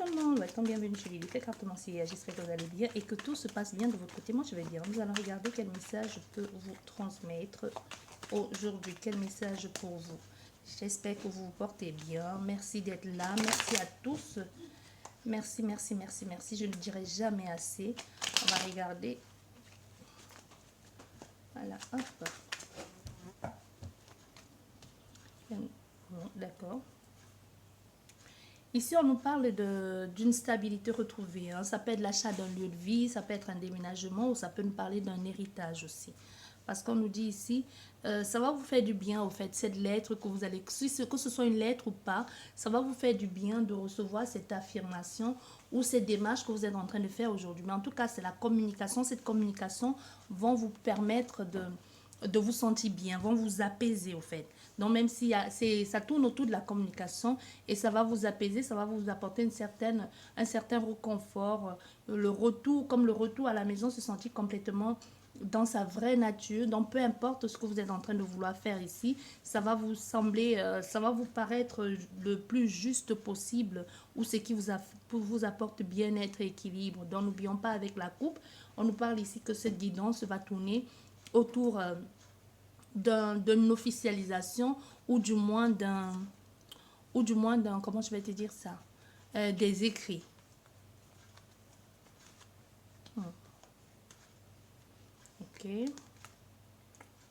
tout le monde, welcome, bienvenue chez Lily, cartement si j'espère que vous allez bien et que tout se passe bien de votre côté. Moi je vais bien, nous allons regarder quel message je peux vous transmettre aujourd'hui, quel message pour vous. J'espère que vous vous portez bien, merci d'être là, merci à tous, merci, je ne dirai jamais assez. On va regarder, voilà, hop, bon, d'accord. Ici, on nous parle d'une stabilité retrouvée. Hein. Ça peut être l'achat d'un lieu de vie, ça peut être un déménagement ou ça peut nous parler d'un héritage aussi. Parce qu'on nous dit ici, ça va vous faire du bien, au fait, cette lettre que vous allez, que ce soit une lettre ou pas, ça va vous faire du bien de recevoir cette affirmation ou cette démarche que vous êtes en train de faire aujourd'hui. Mais en tout cas, c'est la communication. Cette communication va vous permettre de vous sentir bien, vont vous apaiser au fait. Donc même si ça tourne autour de la communication et ça va vous apaiser, ça va vous apporter un certain réconfort, le retour, comme le retour à la maison, se sentir complètement dans sa vraie nature. Donc peu importe ce que vous êtes en train de vouloir faire ici, ça va vous sembler, ça va vous paraître le plus juste possible ou ce qui vous apporte bien-être et équilibre. Donc n'oublions pas avec la coupe, on nous parle ici que cette guidance va tourner autour d'une officialisation ou du moins d'un comment je vais te dire ça, des écrits. Ok,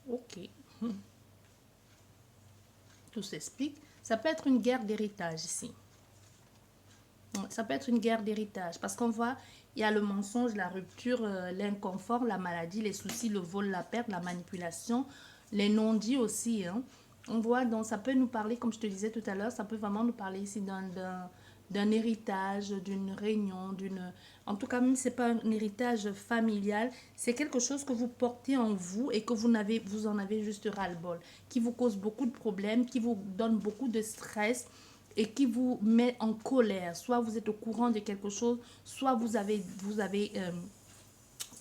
ok. Tout s'explique. Ça peut être une guerre d'héritage ici. Ça peut être une guerre d'héritage parce qu'on voit, il y a le mensonge, la rupture, l'inconfort, la maladie, les soucis, le vol, la perte, la manipulation, les non-dits aussi. Hein. On voit, donc ça peut nous parler, comme je te disais tout à l'heure, ça peut vraiment nous parler ici d'un héritage, d'une réunion, en tout cas, même si ce n'est pas un héritage familial, c'est quelque chose que vous portez en vous et que vous en avez juste ras-le-bol, qui vous cause beaucoup de problèmes, qui vous donne beaucoup de stress, et qui vous met en colère. Soit vous êtes au courant de quelque chose, soit vous avez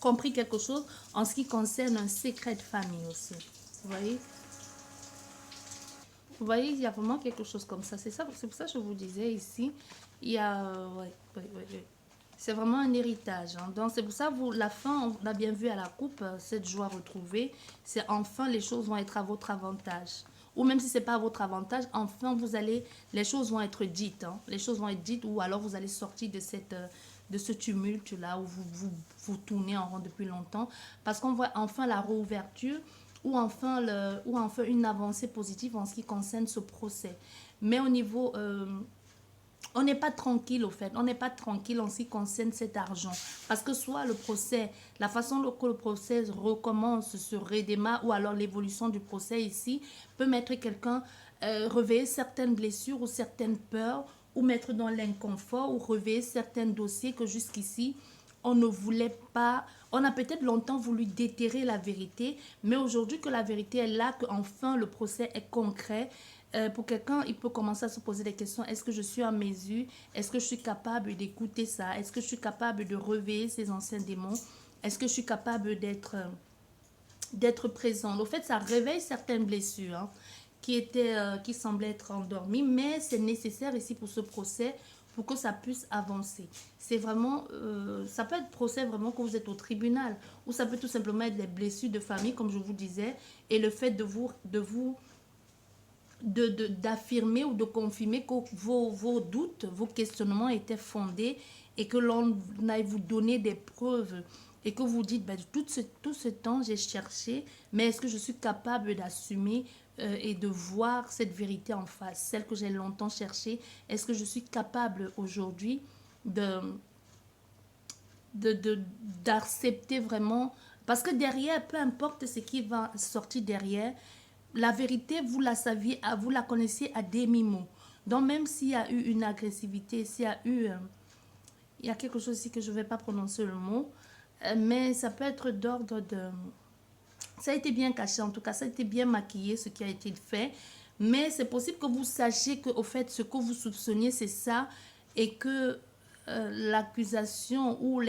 compris quelque chose en ce qui concerne un secret de famille aussi. Vous voyez? Vous voyez, il y a vraiment quelque chose comme ça. C'est pour ça que je vous disais ici, il y a... ouais. C'est vraiment un héritage. Hein. Donc, c'est pour ça, la fin, on a bien vu à la coupe, cette joie retrouvée, c'est enfin les choses vont être à votre avantage. Ou même si ce n'est pas à votre avantage, enfin, les choses vont être dites. Hein. Les choses vont être dites ou alors vous allez sortir de ce tumulte-là où vous tournez en rond depuis longtemps. Parce qu'on voit enfin la réouverture ou enfin une avancée positive en ce qui concerne ce procès. Mais au niveau... on n'est pas tranquille au fait, on n'est pas tranquille en ce qui concerne cet argent. Parce que soit le procès, la façon dont le procès recommence, se redémarre, ou alors l'évolution du procès ici, peut mettre quelqu'un, réveiller certaines blessures ou certaines peurs, ou mettre dans l'inconfort, ou réveiller certains dossiers que jusqu'ici, on ne voulait pas, on a peut-être longtemps voulu déterrer la vérité, mais aujourd'hui que la vérité est là, qu'enfin le procès est concret, pour quelqu'un, il peut commencer à se poser des questions. Est-ce que je suis en mesure? Est-ce que je suis capable d'écouter ça? Est-ce que je suis capable de réveiller ces anciens démons? Est-ce que je suis capable d'être présent? Au fait, ça réveille certaines blessures hein, qui semblaient être endormies, mais c'est nécessaire ici pour ce procès pour que ça puisse avancer. C'est vraiment, ça peut être procès vraiment quand vous êtes au tribunal, ou ça peut tout simplement être des blessures de famille, comme je vous disais, et le fait d'affirmer ou de confirmer que vos doutes, vos questionnements étaient fondés et que l'on aille vous donner des preuves et que vous dites, ben, tout ce temps, j'ai cherché, mais est-ce que je suis capable d'assumer et de voir cette vérité en face, celle que j'ai longtemps cherchée? Est-ce que je suis capable aujourd'hui d'accepter vraiment? Parce que derrière, peu importe ce qui va sortir derrière, la vérité, vous la saviez, vous la connaissiez à demi-mot. Donc, même s'il y a eu une agressivité, s'il y a eu... il y a quelque chose ici que je ne vais pas prononcer le mot, mais ça peut être d'ordre de... Ça a été bien caché, en tout cas, ça a été bien maquillé, ce qui a été fait. Mais c'est possible que vous sachiez que, au fait, ce que vous soupçonniez, c'est ça, et que l'accusation ou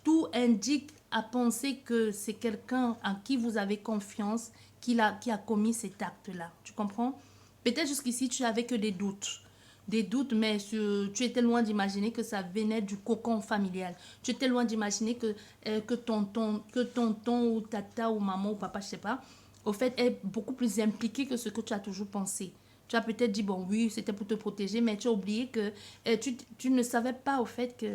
tout indique à penser que c'est quelqu'un en qui vous avez confiance qui a commis cet acte-là. Tu comprends? Peut-être jusqu'ici, tu n'avais que des doutes. des doutes, mais tu étais loin d'imaginer que ça venait du cocon familial. Tu étais loin d'imaginer que tonton ou tata ou maman ou papa, je sais pas, au fait, est beaucoup plus impliqué que ce que tu as toujours pensé. Tu as peut-être dit, bon, oui, c'était pour te protéger, mais tu as oublié que tu ne savais pas, au fait,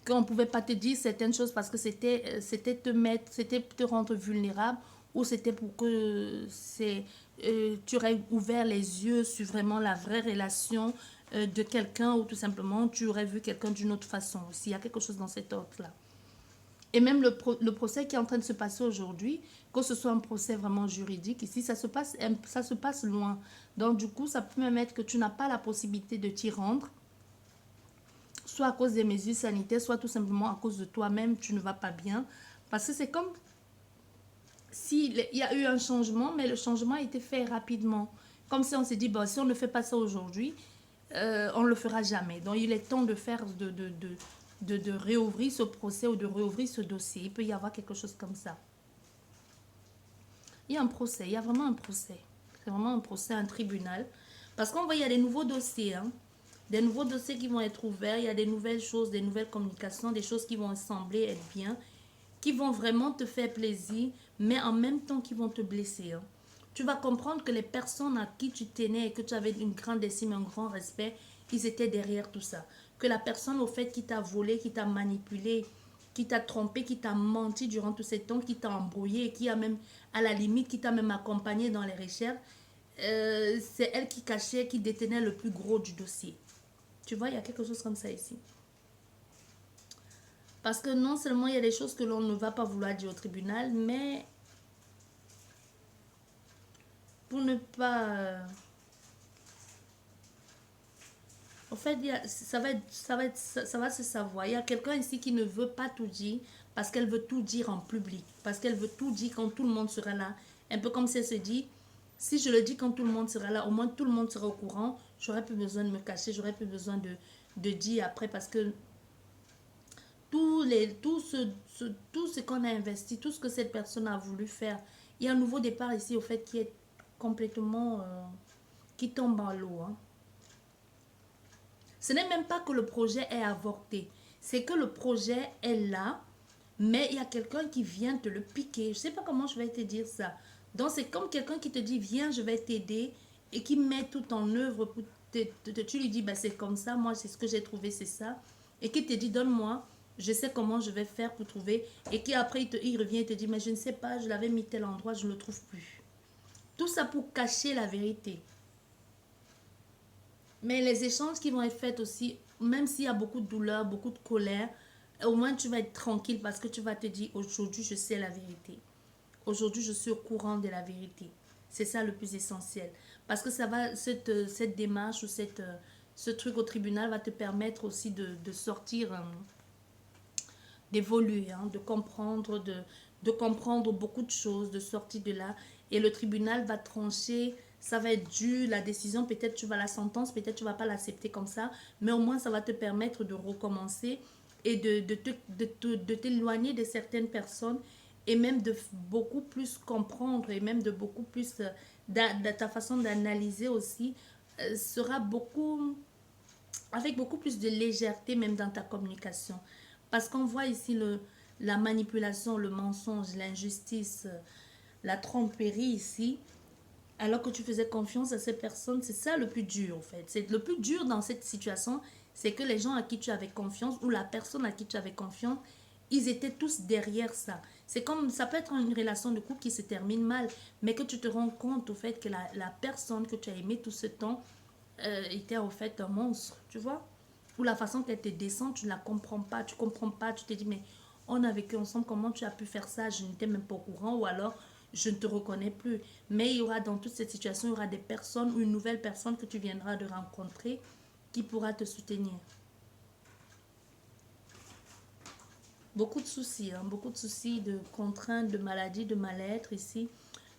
qu'on ne pouvait pas te dire certaines choses parce que c'était te mettre, c'était te rendre vulnérable ou c'était pour que tu aurais ouvert les yeux sur vraiment la vraie relation de quelqu'un ou tout simplement tu aurais vu quelqu'un d'une autre façon. S'il y a quelque chose dans cet ordre-là. Et même le procès qui est en train de se passer aujourd'hui, que ce soit un procès vraiment juridique, ici, ça se passe loin. Donc, du coup, ça peut même être que tu n'as pas la possibilité de t'y rendre, soit à cause des mesures sanitaires, soit tout simplement à cause de toi-même, tu ne vas pas bien. Parce que c'est comme s'il y a eu un changement, mais le changement a été fait rapidement. Comme si on s'est dit, bon, si on ne fait pas ça aujourd'hui, on ne le fera jamais. Donc, il est temps de faire, de réouvrir ce procès ou de réouvrir ce dossier. Il peut y avoir quelque chose comme ça. Il y a un procès, il y a vraiment un procès. C'est vraiment un procès, un tribunal. Parce qu'on voit, il y a des nouveaux dossiers, hein. Des nouveaux dossiers qui vont être ouverts, il y a des nouvelles choses, des nouvelles communications, des choses qui vont sembler être bien, qui vont vraiment te faire plaisir, mais en même temps qui vont te blesser, hein. Tu vas comprendre que les personnes à qui tu tenais et que tu avais une grande estime, un grand respect, ils étaient derrière tout ça. Que la personne au fait qui t'a volé, qui t'a manipulé, qui t'a trompé, qui t'a menti durant tous ces temps, qui t'a embrouillé, qui a même, à la limite, qui t'a même accompagné dans les recherches, c'est elle qui cachait, qui détenait le plus gros du dossier. Tu vois, il y a quelque chose comme ça ici. Parce que non seulement il y a des choses que l'on ne va pas vouloir dire au tribunal, mais pour ne pas... En fait, ça va se savoir. Il y a quelqu'un ici qui ne veut pas tout dire parce qu'elle veut tout dire en public. Parce qu'elle veut tout dire quand tout le monde sera là. Un peu comme si elle se dit, si je le dis quand tout le monde sera là, au moins tout le monde sera au courant. J'aurais plus besoin de me cacher, j'aurais plus besoin de dire après parce que tout ce qu'on a investi, tout ce que cette personne a voulu faire, il y a un nouveau départ ici au fait qui est complètement... qui tombe en l'eau, hein. Ce n'est même pas que le projet est avorté. C'est que le projet est là, mais il y a quelqu'un qui vient te le piquer. Je ne sais pas comment je vais te dire ça. Donc, c'est comme quelqu'un qui te dit, viens, je vais t'aider, et qui met tout en œuvre. Tu lui dis, bah, c'est comme ça, moi, c'est ce que j'ai trouvé, c'est ça. Et qui te dit, donne-moi, je sais comment je vais faire pour trouver. Et qui après, il revient et te dit, mais je ne sais pas, je l'avais mis tel endroit, je ne le trouve plus. Tout ça pour cacher la vérité. Mais les échanges qui vont être faits aussi, même s'il y a beaucoup de douleur, beaucoup de colère, au moins tu vas être tranquille parce que tu vas te dire aujourd'hui je sais la vérité. Aujourd'hui je suis au courant de la vérité. C'est ça le plus essentiel. Parce que ça va, cette démarche ou ce truc au tribunal va te permettre aussi de sortir, d'évoluer, hein, de comprendre beaucoup de choses, de sortir de là. Et le tribunal va trancher, ça va être dur, la décision, peut-être tu vas la sentence, peut-être tu vas pas l'accepter comme ça, mais au moins ça va te permettre de recommencer et de t'éloigner de certaines personnes et même de beaucoup plus comprendre et même de beaucoup plus, de ta façon d'analyser aussi, sera beaucoup avec beaucoup plus de légèreté même dans ta communication. Parce qu'on voit ici la manipulation, le mensonge, l'injustice, la tromperie ici, alors que tu faisais confiance à ces personnes. C'est ça le plus dur en fait. C'est le plus dur dans cette situation, c'est que les gens à qui tu avais confiance ou la personne à qui tu avais confiance, ils étaient tous derrière ça. C'est comme, ça peut être une relation de couple qui se termine mal, mais que tu te rends compte au fait que la personne que tu as aimée tout ce temps était au fait un monstre, tu vois. Ou la façon qu'elle te descend, tu ne la comprends pas, tu comprends pas, tu te dis mais on a vécu ensemble, comment tu as pu faire ça, je n'étais même pas au courant ou alors je ne te reconnais plus. Mais il y aura dans toute cette situation, il y aura des personnes ou une nouvelle personne que tu viendras de rencontrer qui pourra te soutenir. Beaucoup de soucis, de contraintes, de maladies, de mal-être ici,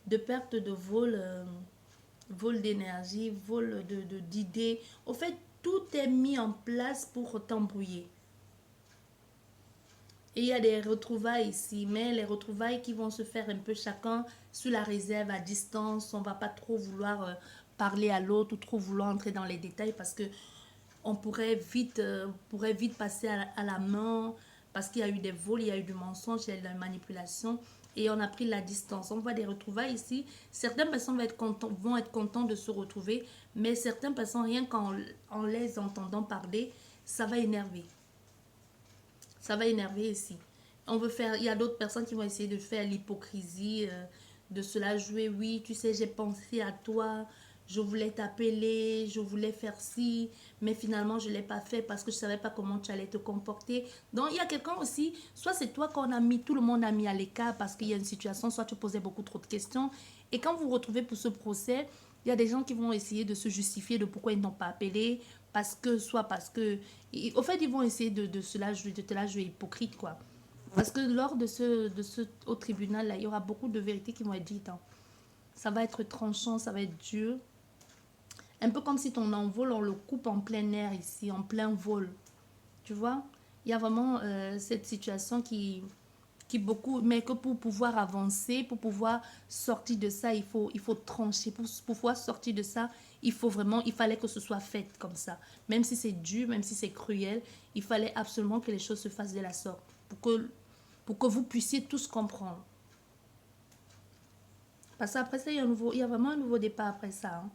de perte de vol, vol d'énergie, vol d'idées. Au fait, tout est mis en place pour t'embrouiller. Et il y a des retrouvailles ici, mais les retrouvailles qui vont se faire un peu chacun sous la réserve, à distance. On ne va pas trop vouloir parler à l'autre ou trop vouloir entrer dans les détails parce que on pourrait vite passer à la main parce qu'il y a eu des vols, il y a eu du mensonge, il y a eu de la manipulation et on a pris la distance. On voit des retrouvailles ici. Certaines personnes vont être contentes de se retrouver, mais certaines personnes, rien qu'en les entendant parler, ça va énerver. Ça va énerver ici. Il y a d'autres personnes qui vont essayer de faire l'hypocrisie, de cela jouer. Oui, tu sais, j'ai pensé à toi, je voulais t'appeler, je voulais faire ci, mais finalement, je ne l'ai pas fait parce que je ne savais pas comment tu allais te comporter. Donc, il y a quelqu'un aussi, soit c'est toi qu'on a mis, tout le monde a mis à l'écart parce qu'il y a une situation, soit tu posais beaucoup trop de questions. Et quand vous vous retrouvez pour ce procès, il y a des gens qui vont essayer de se justifier de pourquoi ils n'ont pas appelé, soit parce que... Au fait, ils vont essayer de te la jouer hypocrite, quoi. Parce que lors de ce au tribunal, là, il y aura beaucoup de vérités qui vont être dites. Hein. Ça va être tranchant, ça va être dur. Un peu comme si ton envol, on le coupe en plein air ici, en plein vol. Tu vois? Il y a vraiment cette situation qui beaucoup, mais que pour pouvoir avancer, pour pouvoir sortir de ça, il faut trancher. Pour pouvoir sortir de ça, il fallait que ce soit fait comme ça. Même si c'est dur, même si c'est cruel, il fallait absolument que les choses se fassent de la sorte. Pour que vous puissiez tous comprendre. Parce qu'après ça, il y a vraiment un nouveau départ après ça. Hein.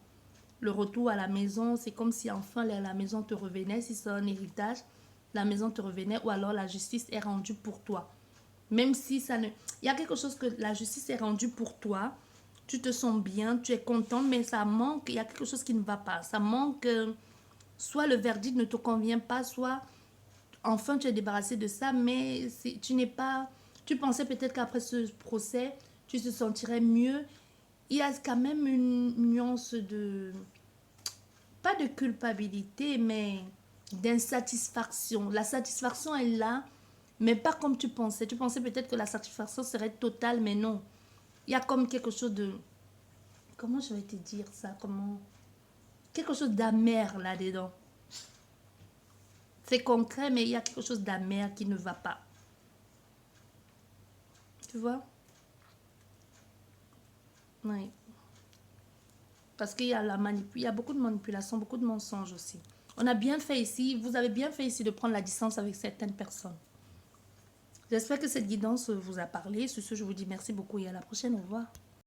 Le retour à la maison, c'est comme si enfin la maison te revenait. Si c'est un héritage, la maison te revenait ou alors la justice est rendue pour toi. Même si ça ne... Il y a quelque chose que la justice est rendue pour toi. Tu te sens bien, tu es contente, mais ça manque. Il y a quelque chose qui ne va pas. Ça manque... soit le verdict ne te convient pas, soit enfin tu es débarrassé de ça, mais tu n'es pas... Tu pensais peut-être qu'après ce procès, tu te sentirais mieux. Il y a quand même une nuance de... Pas de culpabilité, mais d'insatisfaction. La satisfaction est là, mais pas comme tu pensais. Tu pensais peut-être que la satisfaction serait totale, mais non. Il y a comme quelque chose de... Comment je vais te dire ça? Quelque chose d'amer là-dedans. C'est concret, mais il y a quelque chose d'amer qui ne va pas. Tu vois? Oui. Parce qu'il y a il y a beaucoup de manipulation, beaucoup de mensonges aussi. On a bien fait ici, vous avez bien fait ici de prendre la distance avec certaines personnes. J'espère que cette guidance vous a parlé. Sur ce, je vous dis merci beaucoup et à la prochaine. Au revoir.